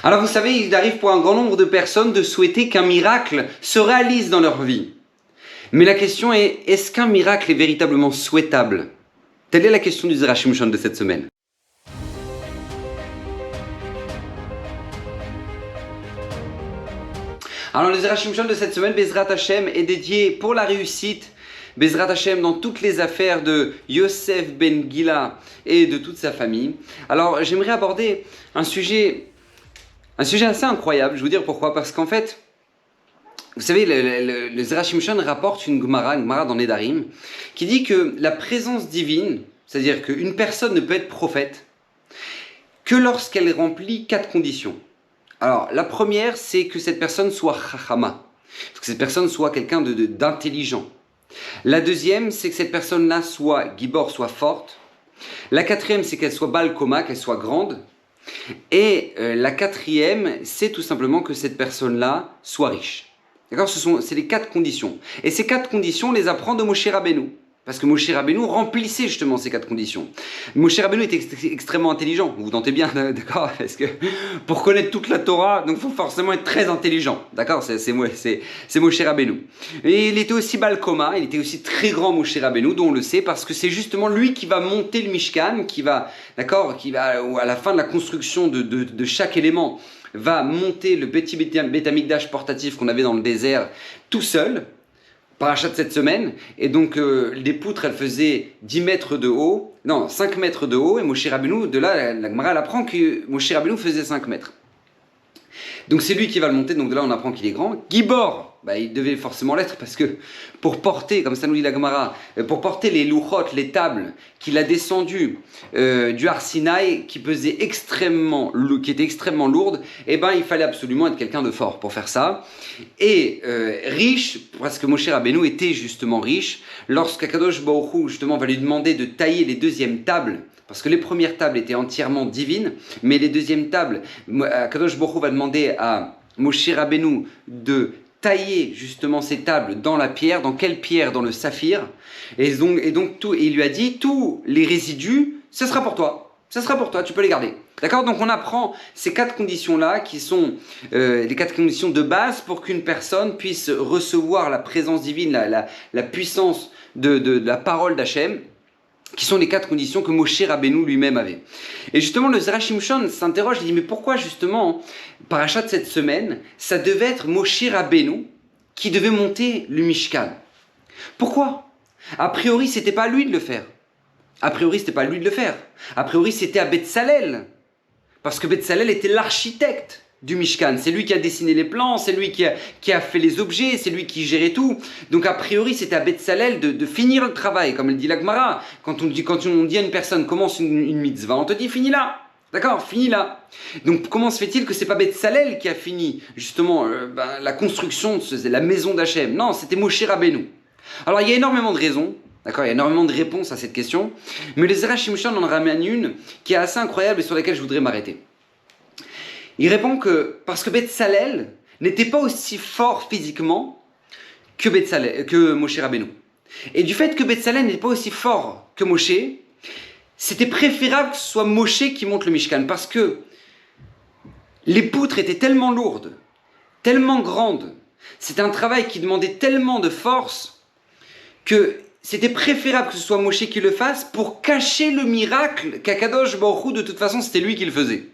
Alors vous savez, il arrive pour un grand nombre de personnes de souhaiter qu'un miracle se réalise dans leur vie. Mais la question est-ce qu'un miracle est véritablement souhaitable? Telle est la question du Zera Shimshon de cette semaine. Alors le Zera Shimshon de cette semaine, Bezrat Hashem, est dédié pour la réussite, Bezrat Hashem, dans toutes les affaires de Yosef ben Gila et de toute sa famille. Alors j'aimerais aborder un sujet assez incroyable. Je vais vous dire pourquoi. Parce qu'en fait, vous savez, le Zera Shimshon rapporte une Gemara dans Nedarim, qui dit que la présence divine, c'est-à-dire qu'une personne ne peut être prophète que lorsqu'elle remplit 4 conditions. Alors, la première, c'est que cette personne soit chachama, que cette personne soit quelqu'un d'intelligent. La deuxième, c'est que cette personne-là soit gibor, soit forte. La quatrième, c'est qu'elle soit bal koma, qu'elle soit grande. Et la quatrième, c'est tout simplement que cette personne-là soit riche. D'accord? C'est les 4 conditions. Et ces 4 conditions, on les apprend de Moshe Rabbeinu. Parce que Moshe Rabbeinu remplissait justement ces 4 conditions. Moshe Rabbeinu était extrêmement intelligent, vous vous tentez bien, d'accord? Parce que pour connaître toute la Torah, donc il faut forcément être très intelligent, d'accord? C'est Moshe Rabbeinu. Et il était aussi bal koma, il était aussi très grand Moshe Rabbeinu, dont on le sait, parce que c'est justement lui qui va monter le Mishkan, qui va, à la fin de la construction de chaque élément, va monter le petit Beth Amikdash portatif qu'on avait dans le désert tout seul, parachat de cette semaine, et donc les poutres elles faisaient 10 mètres de haut, non 5 mètres de haut, et Moshe Rabbeinu, de là la Gemara elle apprend que Moshe Rabbeinu faisait 5 mètres. Donc c'est lui qui va le monter, donc de là on apprend qu'il est grand. Gibor, il devait forcément l'être parce que pour porter, comme ça nous dit la Gemara, pour porter les louchot, les tables qu'il a descendues du Har Sinaï, qui étaient extrêmement lourdes, il fallait absolument être quelqu'un de fort pour faire ça. Et riche, parce que Moshe Rabbeinu était justement riche, lorsqu'Akadosh Baruch Hu justement va lui demander de tailler les deuxièmes tables, parce que les premières tables étaient entièrement divines, mais les deuxièmes tables, Akadosh Baruch Hu va demander à Moshe Rabbeinu de tailler justement ces tables dans la pierre. Dans quelle pierre? Dans le saphir. Et il lui a dit, tous les résidus, ce sera pour toi. Ça sera pour toi, tu peux les garder. D'accord? Donc on apprend ces 4 conditions-là, qui sont les 4 conditions de base pour qu'une personne puisse recevoir la présence divine, la puissance de la parole d'Hachem, qui sont les 4 conditions que Moshe Rabbeinu lui-même avait. Et justement, le Zera Shimshon s'interroge, il dit, mais pourquoi justement, parachat de cette semaine, ça devait être Moshe Rabbeinu qui devait monter le Mishkan? Pourquoi? A priori, c'était pas à lui de le faire. A priori, c'était pas à lui de le faire. A priori, c'était à Betzalel. Parce que Betzalel était l'architecte du Mishkan. C'est lui qui a dessiné les plans, c'est lui qui a fait les objets, c'est lui qui gérait tout. Donc a priori, c'était à Betzalel de finir le travail, comme le dit la Gemara. Quand on dit à une personne, commence une mitzvah, on te dit, finis là. D'accord, finis là. Donc comment se fait-il que c'est pas Betzalel qui a fini justement la construction de la maison d'Hachem? Non, c'était Moshe Rabbeinu. Alors il y a énormément de raisons. D'accord, il y a énormément de réponses à cette question. Mais le Zera Shimshon en ramène une qui est assez incroyable et sur laquelle je voudrais m'arrêter. Il répond que parce que Betzalel n'était pas aussi fort physiquement que Moshe Rabbeinu. Et du fait que Betzalel n'était pas aussi fort que Moshe, c'était préférable que ce soit Moshe qui monte le Mishkan. Parce que les poutres étaient tellement lourdes, tellement grandes, c'était un travail qui demandait tellement de force que c'était préférable que ce soit Moshe qui le fasse pour cacher le miracle qu'Akadosh Baruch Hu, de toute façon, c'était lui qui le faisait.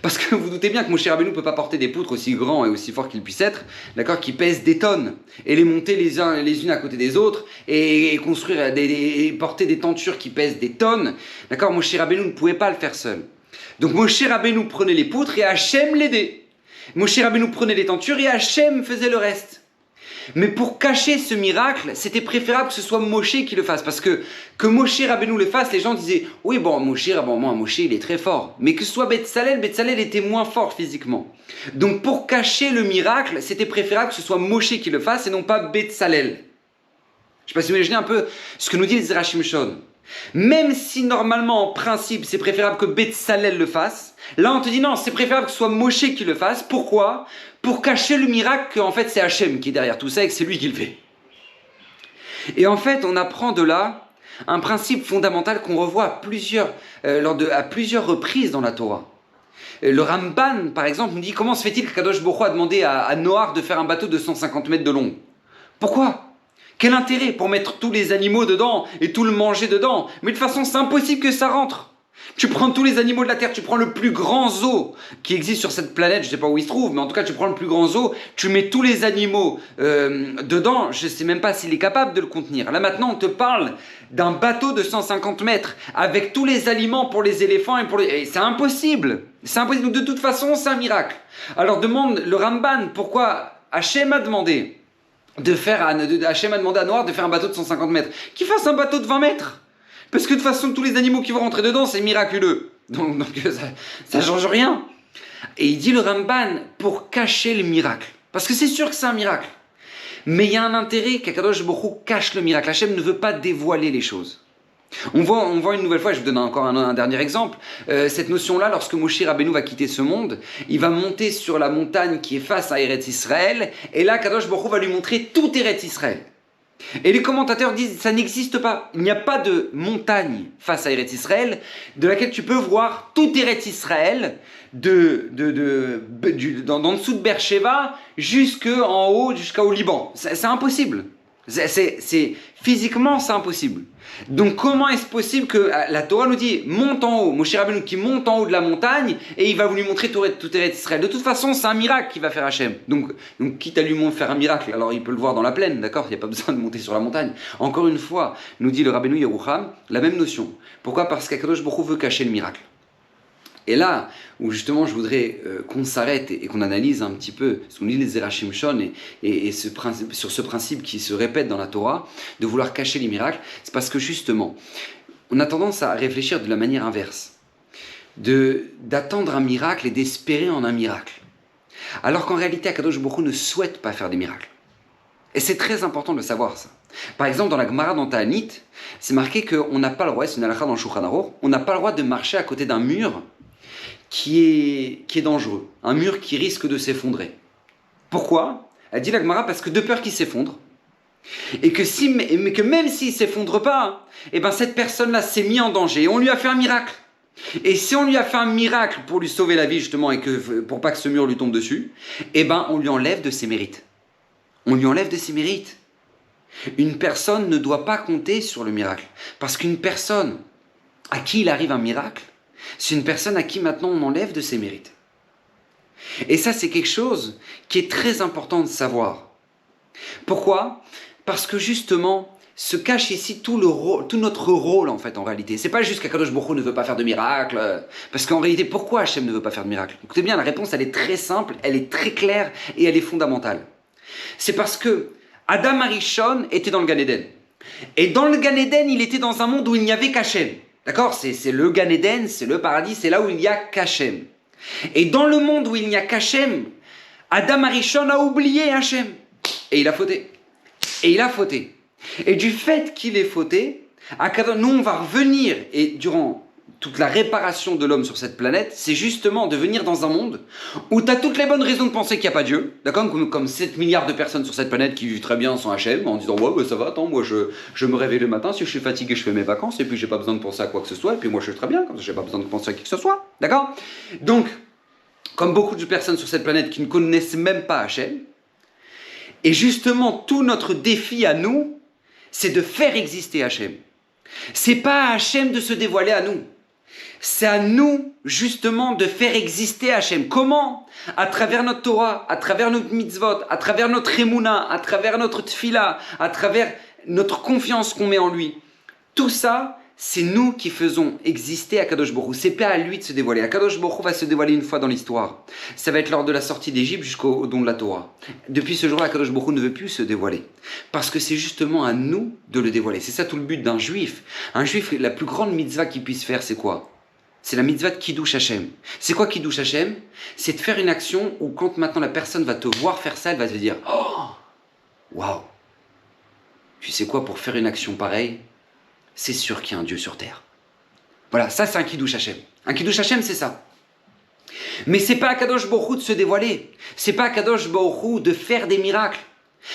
Parce que vous doutez bien que Moshe Rabbeinu ne peut pas porter des poutres aussi grands et aussi forts qu'ils puissent être, d'accord, qui pèsent des tonnes, et les monter les unes à côté des autres, et porter des tentures qui pèsent des tonnes, d'accord. Moshe Rabbeinu ne pouvait pas le faire seul. Donc Moshe Rabbeinu prenait les poutres et Hachem l'aidait. Moshe Rabbeinu prenait les tentures et Hachem faisait le reste. Mais pour cacher ce miracle, c'était préférable que ce soit Moshe qui le fasse. Parce que Moshe Rabbeinu le fasse, les gens disaient « Oui, Moshe, il est très fort. » Mais que ce soit Betzalel était moins fort physiquement. Donc pour cacher le miracle, c'était préférable que ce soit Moshe qui le fasse et non pas Betzalel. Je ne sais pas si vous imaginez un peu ce que nous dit le Zera Shimshon. Même si normalement, en principe, c'est préférable que Betzalel le fasse, là on te dit non, c'est préférable que ce soit Moshe qui le fasse. Pourquoi? Pour cacher le miracle qu'en fait c'est Hachem qui est derrière tout ça et que c'est lui qui le fait. Et en fait, on apprend de là un principe fondamental qu'on revoit à plusieurs reprises dans la Torah. Le Ramban, par exemple, nous dit comment se fait-il que Kadosh Baruch Hu a demandé à Noach de faire un bateau de 150 mètres de long? Pourquoi? Quel intérêt pour mettre tous les animaux dedans et tout le manger dedans? Mais de toute façon, c'est impossible que ça rentre. Tu prends tous les animaux de la terre, tu prends le plus grand zoo qui existe sur cette planète, je ne sais pas où il se trouve, mais en tout cas tu prends le plus grand zoo, tu mets tous les animaux dedans, je ne sais même pas s'il est capable de le contenir. Là maintenant on te parle d'un bateau de 150 mètres avec tous les aliments pour les éléphants et pour les... Et c'est impossible, c'est impossible, donc de toute façon c'est un miracle. Alors demande le Ramban pourquoi Hachem a demandé Hachem a demandé à Noach de faire un bateau de 150 mètres, qu'il fasse un bateau de 20 mètres. Parce que de toute façon, tous les animaux qui vont rentrer dedans, c'est miraculeux. Donc ça change rien. Et il dit le Ramban pour cacher le miracle. Parce que c'est sûr que c'est un miracle. Mais il y a un intérêt qu'Akadosh Baruch Hu cache le miracle. Hachem ne veut pas dévoiler les choses. On voit une nouvelle fois, je vous donne encore un dernier exemple, cette notion-là, lorsque Moshe Rabbeinu va quitter ce monde, il va monter sur la montagne qui est face à Eretz Israël, et là, Kadosh Baruch Hu va lui montrer tout Eretz Israël. Et les commentateurs disent ça n'existe pas. Il n'y a pas de montagne face à Eretz Israël de laquelle tu peux voir tout Eretz Israël en dessous de Beersheba jusqu'en haut, jusqu'au Liban. C'est impossible. Physiquement, c'est impossible. Donc comment est-ce possible que la Torah nous dit monte en haut, Moshe Rabbeinu qui monte en haut de la montagne et il va vous lui montrer tout Eretz Israël. De toute façon, c'est un miracle qu'il va faire Hachem. Donc quitte à lui faire un miracle, alors il peut le voir dans la plaine, d'accord? Il n'y a pas besoin de monter sur la montagne. Encore une fois, nous dit le Rabbeinu Yerucham, la même notion. Pourquoi? Parce qu'Akadosh Baruch Hu veut cacher le miracle. Et là, où justement je voudrais qu'on s'arrête et qu'on analyse un petit peu ce qu'on lit les Zerachim Shon et sur ce principe qui se répète dans la Torah, de vouloir cacher les miracles, c'est parce que justement, on a tendance à réfléchir de la manière inverse, d'attendre un miracle et d'espérer en un miracle. Alors qu'en réalité, Akadosh Baruch Hu ne souhaite pas faire des miracles. Et c'est très important de savoir ça. Par exemple, dans la Gemara dans Ta'anit, c'est marqué qu'on n'a pas le droit, c'est une halakha dans le Shulchan Aruch, on n'a pas le droit de marcher à côté d'un mur qui est dangereux, un mur qui risque de s'effondrer. Pourquoi? Elle dit la Gemara parce que de peur qu'il s'effondre, et que même s'il ne s'effondre pas, eh ben cette personne-là s'est mise en danger, et on lui a fait un miracle. Et si on lui a fait un miracle pour lui sauver la vie justement, et pour pas que ce mur lui tombe dessus, eh ben on lui enlève de ses mérites. On lui enlève de ses mérites. Une personne ne doit pas compter sur le miracle, parce qu'une personne à qui il arrive un miracle, c'est une personne à qui maintenant on enlève de ses mérites. Et ça, c'est quelque chose qui est très important de savoir. Pourquoi? Parce que justement, se cache ici tout notre rôle en fait en réalité. C'est pas juste qu'Akadosh Baruch Hu ne veut pas faire de miracle, parce qu'en réalité, pourquoi Hachem ne veut pas faire de miracle? Écoutez bien, la réponse elle est très simple, elle est très claire et elle est fondamentale. C'est parce que Adam Arishon était dans le Gan Eden. Et dans le Gan Eden, il était dans un monde où il n'y avait qu'Hachem. D'accord? C'est le Gan Eden, c'est le paradis, c'est là où il n'y a qu'Hachem. Et dans le monde où il n'y a qu'Hachem, Adam Arishon a oublié Hachem. Et il a fauté. Et il a fauté. Et du fait qu'il ait fauté, nous on va revenir, et durant toute la réparation de l'homme sur cette planète, c'est justement de venir dans un monde où tu as toutes les bonnes raisons de penser qu'il n'y a pas Dieu, d'accord, comme 7 milliards de personnes sur cette planète qui vivent très bien sans Hachem, en disant ouais bah, ça va, attends, moi je me réveille le matin, si je suis fatigué je fais mes vacances, et puis j'ai pas besoin de penser à quoi que ce soit, et puis moi je suis très bien, comme ça j'ai pas besoin de penser à qui que ce soit, d'accord? Donc, comme beaucoup de personnes sur cette planète qui ne connaissent même pas Hachem, et justement tout notre défi à nous, c'est de faire exister Hachem. C'est pas à Hachem de se dévoiler à nous. C'est à nous, justement, de faire exister Hachem. Comment? À travers notre Torah, à travers notre mitzvot, à travers notre émouna, à travers notre tfila, à travers notre confiance qu'on met en lui. Tout ça, c'est nous qui faisons exister Akadosh Baruch Hu. C'est pas à lui de se dévoiler. Akadosh Baruch Hu va se dévoiler une fois dans l'histoire. Ça va être lors de la sortie d'Égypte jusqu'au don de la Torah. Depuis ce jour-là, Akadosh Baruch Hu ne veut plus se dévoiler. Parce que c'est justement à nous de le dévoiler. C'est ça tout le but d'un juif. Un juif, la plus grande mitzvah qu'il puisse faire, c'est quoi? C'est la mitzvah de Kiddush Hashem. C'est quoi Kiddush Hashem? C'est de faire une action où quand maintenant la personne va te voir faire ça, elle va te dire « Oh, waouh! Tu sais quoi, pour faire une action pareille, c'est sûr qu'il y a un Dieu sur terre. » Voilà, ça c'est un Kiddush Hashem. Un Kiddush Hashem, c'est ça. Mais c'est pas à Kadosh Baruch Hu de se dévoiler. C'est pas à Kadosh Baruch Hu de faire des miracles.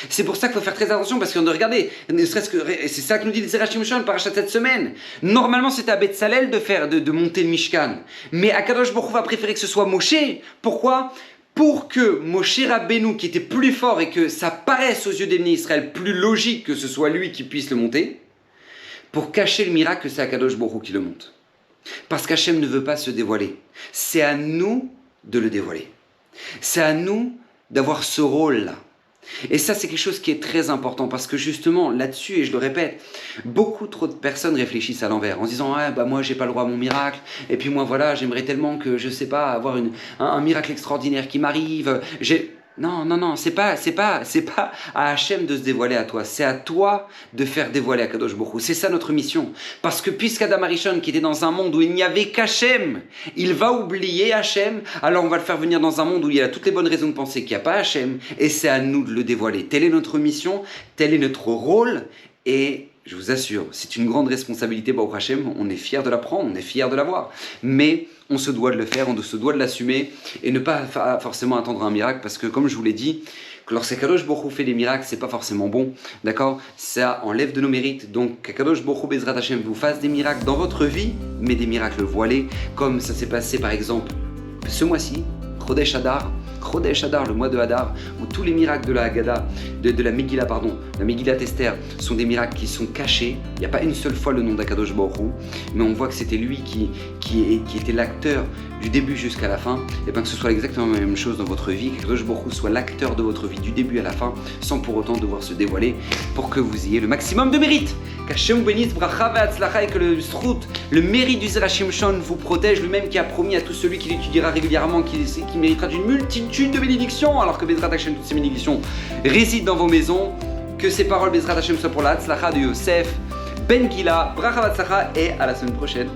C'est pour ça qu'il faut faire très attention parce que regardez, ne serait-ce que c'est ça que nous dit le Zera Shimshon parachat cette semaine. Normalement, c'était à Betzalel de monter le Mishkan, mais Akadosh Baruch Hu va préférer que ce soit Moshe. Pourquoi? Pour que Moshe Rabbeinu, qui était plus fort et que ça paraisse aux yeux des bénis Israël plus logique que ce soit lui qui puisse le monter, pour cacher le miracle que c'est Akadosh Baruch Hu qui le monte. Parce qu'Hachem ne veut pas se dévoiler. C'est à nous de le dévoiler. C'est à nous d'avoir ce rôle-là. Et ça, c'est quelque chose qui est très important parce que justement, là-dessus, et je le répète, beaucoup trop de personnes réfléchissent à l'envers en se disant « Ah, bah moi, j'ai pas le droit à mon miracle, et puis moi, voilà, j'aimerais tellement que, je sais pas, avoir un miracle extraordinaire qui m'arrive. » Non, c'est pas à Hachem de se dévoiler à toi, c'est à toi de faire dévoiler à Kadosh Baruch Hu. C'est ça notre mission. Parce que puisqu'Adam Arishon, qui était dans un monde où il n'y avait qu'Hachem, il va oublier Hachem, alors on va le faire venir dans un monde où il y a toutes les bonnes raisons de penser qu'il n'y a pas Hachem, et c'est à nous de le dévoiler. Telle est notre mission, tel est notre rôle, et je vous assure, c'est une grande responsabilité, Baruch Hachem, on est fiers de la prendre, on est fiers de l'avoir, mais on se doit de le faire, on se doit de l'assumer et ne pas forcément attendre un miracle parce que comme je vous l'ai dit, lorsqu'Akadosh Baruch Hu fait des miracles, c'est pas forcément bon, d'accord? Ça enlève de nos mérites, donc qu'Akadosh Baruch Hu Bezrat Hashem vous fasse des miracles dans votre vie, mais des miracles voilés, comme ça s'est passé par exemple ce mois-ci, Chodesh Hadar, le mois de Hadar, où tous les miracles de la Haggadah, de la Megillah, la Megillat Esther, sont des miracles qui sont cachés. Il n'y a pas une seule fois le nom d'Akadosh Baruch Hu, mais on voit que c'était lui qui était l'acteur du début jusqu'à la fin. Et bien que ce soit exactement la même chose dans votre vie, qu'Akadosh Baruch Hu soit l'acteur de votre vie du début à la fin, sans pour autant devoir se dévoiler, pour que vous ayez le maximum de mérite. Qu'Hachem vous bénisse, bracha ve'atzlacha, et que le zrut, le mérite du Zera Shimshon vous protège, lui-même qui a promis à tout celui qui l'étudiera régulièrement, qui méritera d'une multitude de bénédictions, alors que Bezrat Hashem, toutes ces bénédictions résident dans vos maisons. Que ces paroles Bezrat Hashem soient pour la Hatzlacha de Yosef Ben Gila, bracha ve'atzlacha, et à la semaine prochaine.